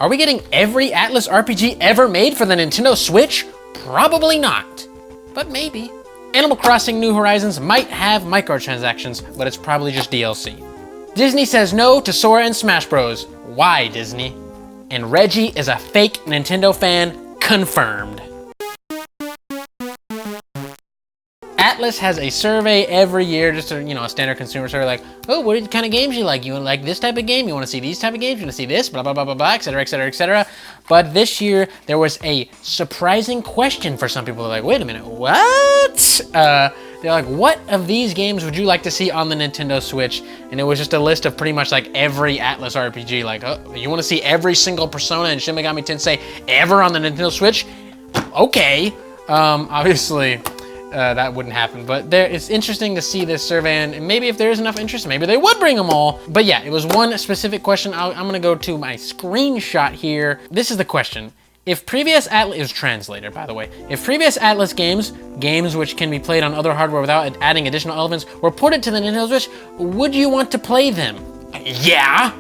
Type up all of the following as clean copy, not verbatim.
Are we getting every Atlus RPG ever made for the Nintendo Switch? Probably not, but maybe. Animal Crossing New Horizons might have microtransactions, but it's probably just DLC. Disney says no to Sora and Smash Bros. Why, Disney? And Reggie is a fake Nintendo fan, confirmed. Atlus has a survey every year, just a standard consumer survey, like, oh, what kind of games you like? You like this type of game? You want to see these type of games? You want to see this? Blah, blah, blah, blah, blah, et cetera, et cetera, et cetera. But this year, there was a surprising question for some people. They're like, wait a minute, what? They're like, what of these games would you like to see on the Nintendo Switch? And it was just a list of pretty much like every Atlus RPG. Like, oh, you want to see every single Persona and Shin Megami Tensei ever on the Nintendo Switch? Okay. Obviously, that wouldn't happen, but it's interesting to see this survey, and maybe if there is enough interest, maybe they would bring them all. But yeah, it was one specific question. I'm gonna go to my screenshot here. This is the question. If previous Atlus, it was translated, by the way. If previous Atlus games which can be played on other hardware without adding additional elements, were ported to the Nintendo Switch, would you want to play them? Yeah.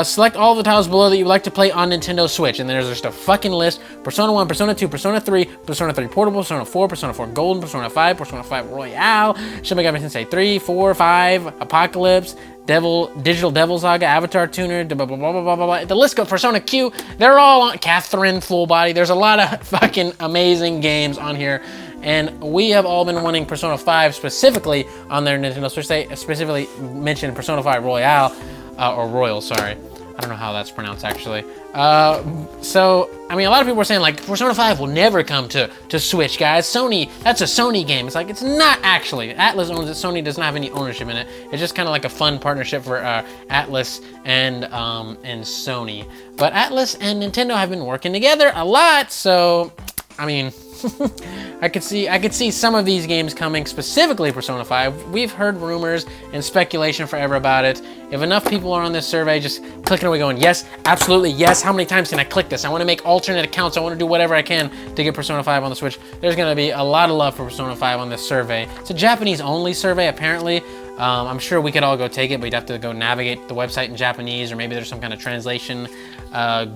Select all the titles below that you would like to play on Nintendo Switch, and there's just a fucking list. Persona 1, Persona 2, Persona 3, Persona 3 Portable, Persona 4, Persona 4 Golden, Persona 5, Persona 5 Royale, Shin Megami Tensei 3, 4, 5, Apocalypse, Digital Devil Saga, Avatar Tuner, blah, blah, blah, blah, blah, blah. The list goes, Persona Q, they're all on, Catherine Full Body. There's a lot of fucking amazing games on here. And we have all been wanting Persona 5 specifically on their Nintendo Switch. They specifically mentioned Persona 5 Royale, or Royal, sorry. I don't know how that's pronounced, actually. So, I mean, a lot of people were saying, like, Persona 5 will never come to Switch, guys. Sony, that's a Sony game. It's like, it's not actually. Atlus owns it. Sony doesn't have any ownership in it. It's just kind of like a fun partnership for Atlus and Sony. But Atlus and Nintendo have been working together a lot, so, I mean... I could see some of these games coming, specifically Persona 5. We've heard rumors and speculation forever about it. If enough people are on this survey, just clicking away going, yes, absolutely, yes. How many times can I click this? I want to make alternate accounts. I want to do whatever I can to get Persona 5 on the Switch. There's going to be a lot of love for Persona 5 on this survey. It's a Japanese-only survey, apparently. I'm sure we could all go take it, but you'd have to go navigate the website in Japanese, or maybe there's some kind of translation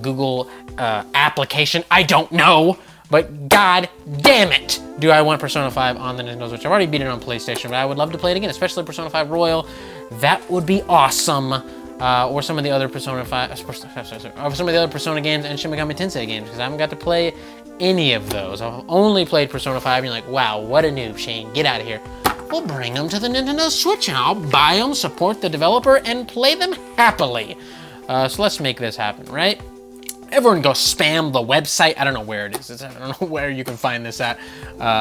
Google application. I don't know. But god damn it, do I want Persona 5 on the Nintendo Switch. I've already beat it on PlayStation, but I would love to play it again, especially Persona 5 Royal. That would be awesome. Or some of the other Persona 5, or some of the other Persona games and Shin Megami Tensei games, because I haven't got to play any of those. I've only played Persona 5, and you're like, wow, what a noob, Shane, get out of here. We'll bring them to the Nintendo Switch, and I'll buy them, support the developer, and play them happily. So let's make this happen, right? Everyone go spam the website. I don't know where it is. I don't know where you can find this at.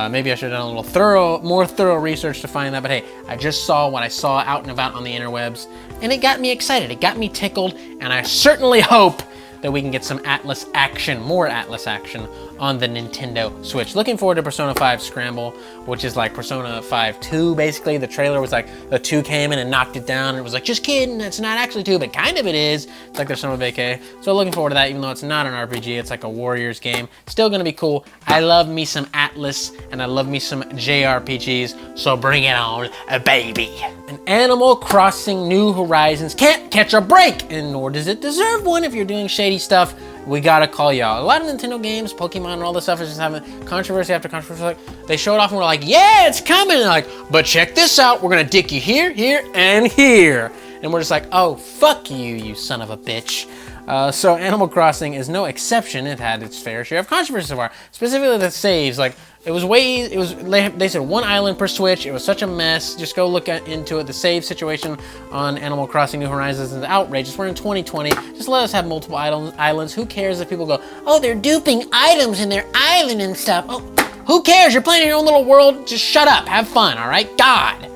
Maybe I should have done a little more thorough research to find that. But hey, I just saw what I saw out and about on the interwebs, and it got me excited. It got me tickled, and I certainly hope that we can get some Atlus action, more Atlus action on the Nintendo Switch. Looking forward to Persona 5 Scramble, which is like Persona 5 2, basically. The trailer was like, the 2 came in and knocked it down, and it was like, just kidding, it's not actually 2, but kind of it is. It's like there's some vacay. So looking forward to that, even though it's not an RPG, it's like a Warriors game. Still gonna be cool. I love me some Atlus, and I love me some JRPGs, so bring it on, baby. An Animal Crossing New Horizons can't catch a break, and nor does it deserve one. If you're doing shady stuff, we gotta call y'all. A lot of Nintendo games, Pokemon and all this stuff is just having controversy after controversy. Like, they show it off and we're like, yeah, it's coming. And like, but check this out. We're gonna dick you here, here, and here. And we're just like, oh, fuck you, you son of a bitch. So Animal Crossing is no exception. It had its fair share of controversy so far. Specifically the saves. Like, they said 1 island per Switch. It was such a mess. Just go look into it. The save situation on Animal Crossing New Horizons is outrageous. We're in 2020. Just let us have multiple islands. Who cares if people go, oh, they're duping items in their island and stuff. Oh, who cares? You're playing in your own little world. Just shut up. Have fun, all right? God.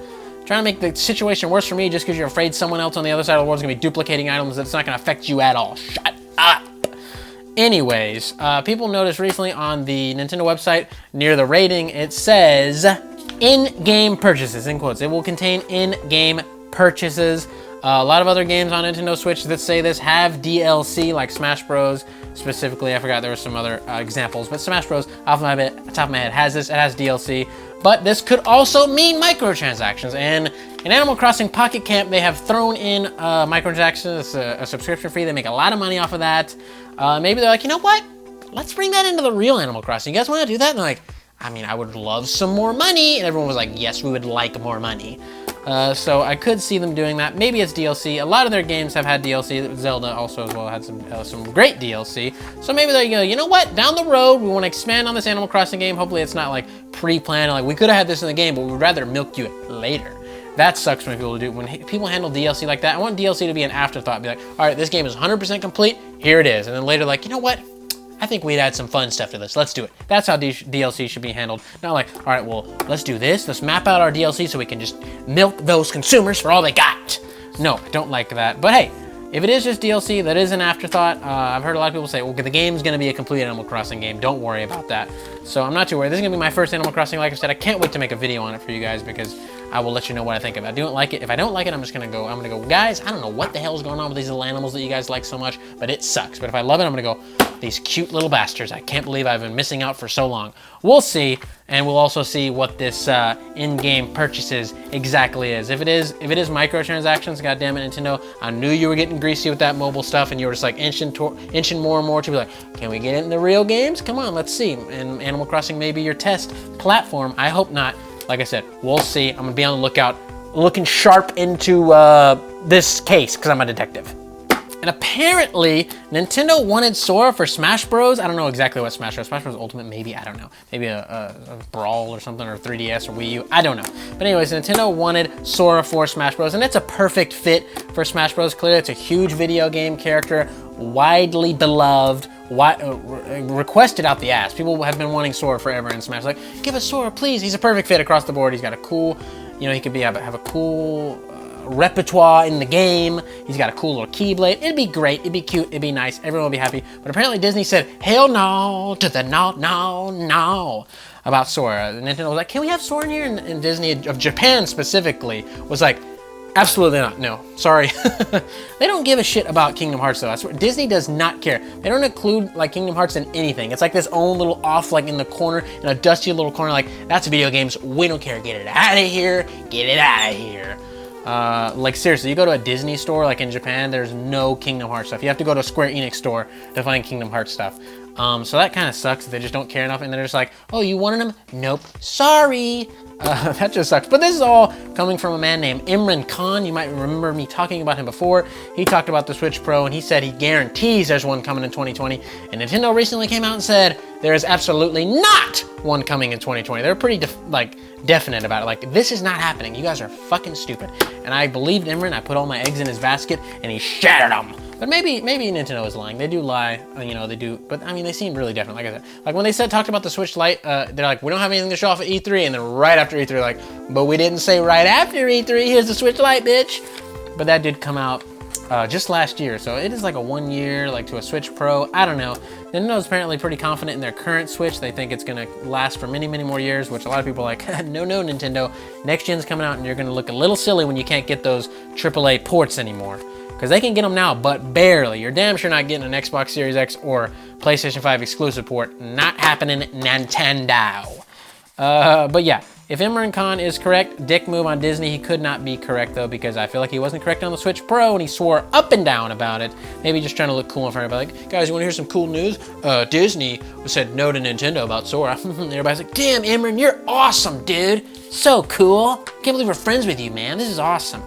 Trying to make the situation worse for me just because you're afraid someone else on the other side of the world is going to be duplicating items that's not going to affect you at all. Shut up. Anyways, people noticed recently on the Nintendo website, near the rating, it says, in-game purchases, in quotes. It will contain in-game purchases. A lot of other games on Nintendo Switch that say this have DLC, like Smash Bros. Specifically, I forgot there were some other examples, but Smash Bros. Off the top of my head has this. It has DLC. but this could also mean microtransactions. And in Animal Crossing Pocket Camp, they have thrown in microtransactions, a subscription fee. They make a lot of money off of that. Maybe they're like, you know what? Let's bring that into the real Animal Crossing. You guys want to do that? And they're like, I mean, I would love some more money. And everyone was like, yes, we would like more money. So I could see them doing that. Maybe it's DLC. A lot of their games have had DLC. Zelda also as well had some great DLC. So maybe they go, you know what? Down the road, we want to expand on this Animal Crossing game. Hopefully it's not like pre-planned. Like we could have had this in the game, but we'd rather milk you it later. That sucks when people do. When people handle DLC like that, I want DLC to be an afterthought. Be like, all right, this game is 100% complete. Here it is. And then later, like, you know what? I think we'd add some fun stuff to this. Let's do it. That's how DLC should be handled. Not like, all right, well, let's do this. Let's map out our DLC so we can just milk those consumers for all they got. No, I don't like that. But hey, if it is just DLC, that is an afterthought. I've heard a lot of people say, well, the game's gonna be a complete Animal Crossing game. Don't worry about that. So I'm not too worried. This is gonna be my first Animal Crossing. Like I said, I can't wait to make a video on it for you guys because I will let you know what I think of it. I don't like it. If I don't like it, I'm gonna go, guys, I don't know what the hell's going on with these little animals that you guys like so much, but it sucks. But if I love it, I'm gonna go, these cute little bastards. I can't believe I've been missing out for so long. We'll see, and we'll also see what this in-game purchases exactly is. If it is microtransactions, goddamn it, Nintendo, I knew you were getting greasy with that mobile stuff, and you were just like inching more and more to be like, can we get it in the real games? Come on, let's see. And Animal Crossing may be your test platform. I hope not. Like I said, we'll see. I'm gonna be on the lookout, looking sharp into this case, because I'm a detective. And apparently, Nintendo wanted Sora for Smash Bros. I don't know exactly what Smash Bros. Ultimate, maybe, I don't know. Maybe a Brawl or something, or 3DS or Wii U, I don't know. But anyways, Nintendo wanted Sora for Smash Bros. And it's a perfect fit for Smash Bros. Clearly, it's a huge video game character, widely beloved, requested out the ass. People have been wanting Sora forever in Smash. Like, give us Sora, please. He's a perfect fit across the board. He's got a cool, you know, he could have a cool repertoire in the game. He's got a cool little keyblade. It'd be great. It'd be cute. It'd be nice. Everyone would be happy. But apparently Disney said, hell no to the no about Sora. Nintendo was like, can we have Sora in here? And Disney of Japan specifically was like, absolutely not. No, sorry. They don't give a shit about Kingdom Hearts though. I swear, Disney does not care. They don't include like Kingdom Hearts in anything. It's like this own little off, like in the corner, in a dusty little corner. Like, that's video games. We don't care. Get it out of here. Get it out of here. Like seriously, you go to a Disney store like in Japan, there's no Kingdom Hearts stuff. You have to go to a Square Enix store to find Kingdom Hearts stuff. So that kind of sucks. They just don't care enough, and they're just like, oh, you wanted them? Nope. Sorry. That just sucks. But this is all coming from a man named Imran Khan. You might remember me talking about him before. He talked about the Switch Pro, and he said he guarantees there's one coming in 2020. And Nintendo recently came out and said there is absolutely not one coming in 2020. They're pretty definite about it. Like, this is not happening. You guys are fucking stupid. And I believed Imran. I put all my eggs in his basket, and he shattered them. But maybe Nintendo is lying. They do lie, you know, they do. But I mean, they seem really definite. Like I said, like when they talked about the Switch Lite, they're like, we don't have anything to show off at E3, and then right after E3, like, but we didn't say right after E3. Here's the Switch Lite, bitch. But that did come out just last year, so it is like a 1 year, like to a Switch Pro. I don't know. Nintendo's apparently pretty confident in their current Switch. They think it's gonna last for many, many more years, which a lot of people are like, no, Nintendo. Next gen's coming out, and you're gonna look a little silly when you can't get those AAA ports anymore. Because they can get them now, but barely. You're damn sure not getting an Xbox Series X or PlayStation 5 exclusive port. Not happening, Nintendo. But yeah, if Imran Khan is correct, dick move on Disney. He could not be correct though, because I feel like he wasn't correct on the Switch Pro, and he swore up and down about it. Maybe just trying to look cool in front of everybody. Like, guys, you want to hear some cool news? Disney said no to Nintendo about Sora. Everybody's like, damn, Imran, you're awesome, dude. So cool. Can't believe we're friends with you, man. This is awesome.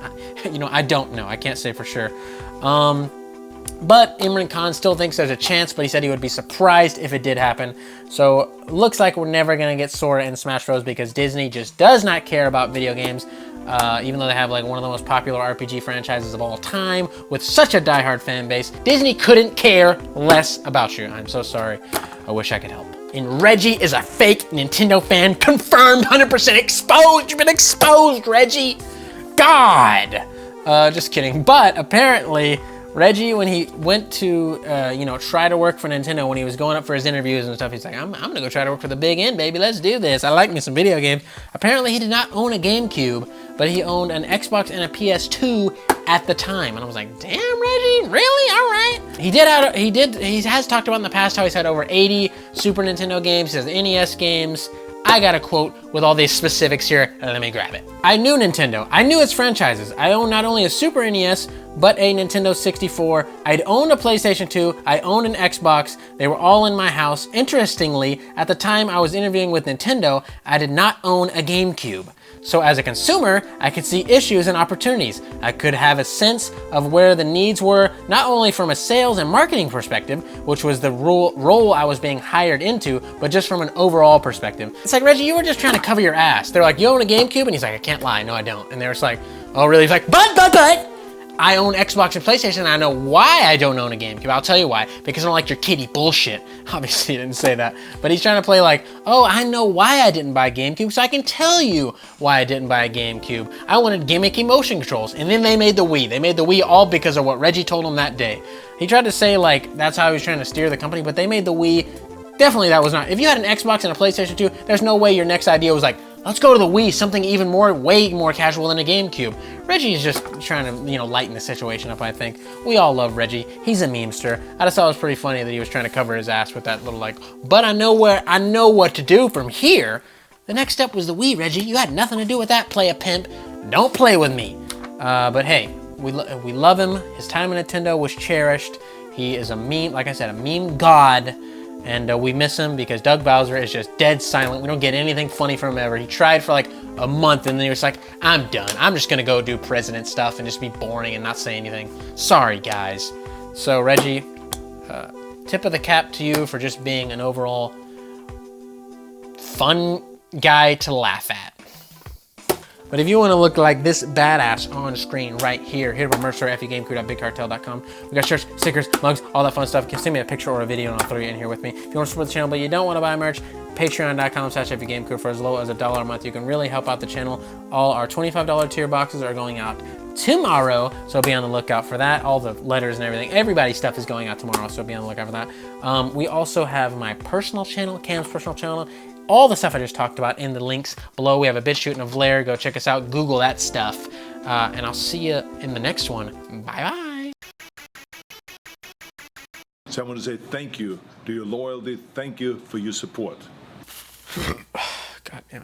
You know, I don't know. I can't say for sure. But Imran Khan still thinks there's a chance, but he said he would be surprised if it did happen. So looks like we're never gonna get Sora in Smash Bros. Because Disney just does not care about video games. Even though they have like one of the most popular RPG franchises of all time with such a diehard fan base, Disney couldn't care less about you. I'm so sorry. I wish I could help. And Reggie is a fake Nintendo fan, confirmed, 100% exposed. You've been exposed, Reggie. God. Just kidding. But apparently, Reggie, when he went to, you know, try to work for Nintendo, when he was going up for his interviews and stuff, he's like, I'm gonna go try to work for the big end, baby. Let's do this. I like me some video games. Apparently, he did not own a Gamecube, but he owned an Xbox and a PS2 at the time. And I was like, damn, Reggie, really? All right. He has talked about in the past how he's had over 80 Super Nintendo games. He has NES games. I got a quote with all these specifics here. Let me grab it. I knew Nintendo. I knew its franchises. I owned not only a Super NES, but a Nintendo 64. I'd owned a PlayStation 2. I owned an Xbox. They were all in my house. Interestingly, at the time I was interviewing with Nintendo, I did not own a GameCube. So as a consumer, I could see issues and opportunities. I could have a sense of where the needs were, not only from a sales and marketing perspective, which was the role I was being hired into, but just from an overall perspective. It's like, Reggie, you were just trying to cover your ass. They're like, you own a GameCube? And he's like, I can't lie, no I don't. And they're just like, oh really? He's like, but. I own Xbox and PlayStation, and I know why I don't own a GameCube. I'll tell you why. Because I don't like your kiddie bullshit. Obviously, he didn't say that. But he's trying to play like, oh, I know why I didn't buy a GameCube, so I can tell you why I didn't buy a GameCube. I wanted gimmicky motion controls, and then they made the Wii. They made the Wii all because of what Reggie told him that day. He tried to say, like, that's how he was trying to steer the company, but they made the Wii. Definitely that was not. If you had an Xbox and a PlayStation 2, there's no way your next idea was like, let's go to the Wii, something even more, way more casual than a GameCube. Reggie is just trying to, you know, lighten the situation up, I think. We all love Reggie. He's a memester. I just thought it was pretty funny that he was trying to cover his ass with that little like, but I know what to do from here. The next step was the Wii, Reggie. You had nothing to do with that, play a pimp. Don't play with me. But hey, we love him. His time in Nintendo was cherished. He is a meme, like I said, a meme god. And we miss him because Doug Bowser is just dead silent. We don't get anything funny from him ever. He tried for like a month and then he was like, I'm done. I'm just gonna go do president stuff and just be boring and not say anything. Sorry, guys. So Reggie, tip of the cap to you for just being an overall fun guy to laugh at. But if you want to look like this badass on screen right here, hit up our merch store, fugamecrew.bigcartel.com. We got shirts, stickers, mugs, all that fun stuff. You can send me a picture or a video and I'll throw you in here with me. If you want to support the channel but you don't want to buy merch, patreon.com/fugamecrew. For as low as $1 a month, you can really help out the channel. All our $25 tier boxes are going out tomorrow, so be on the lookout for that. All the letters and everything, everybody's stuff is going out tomorrow, so be on the lookout for that. We also have my personal channel, Cam's personal channel. All the stuff I just talked about in the links below. We have a BitChute and a Vlare. Go check us out. Google that stuff. And I'll see you in the next one. Bye-bye. So I want to say thank you to your loyalty. Thank you for your support. God damn it.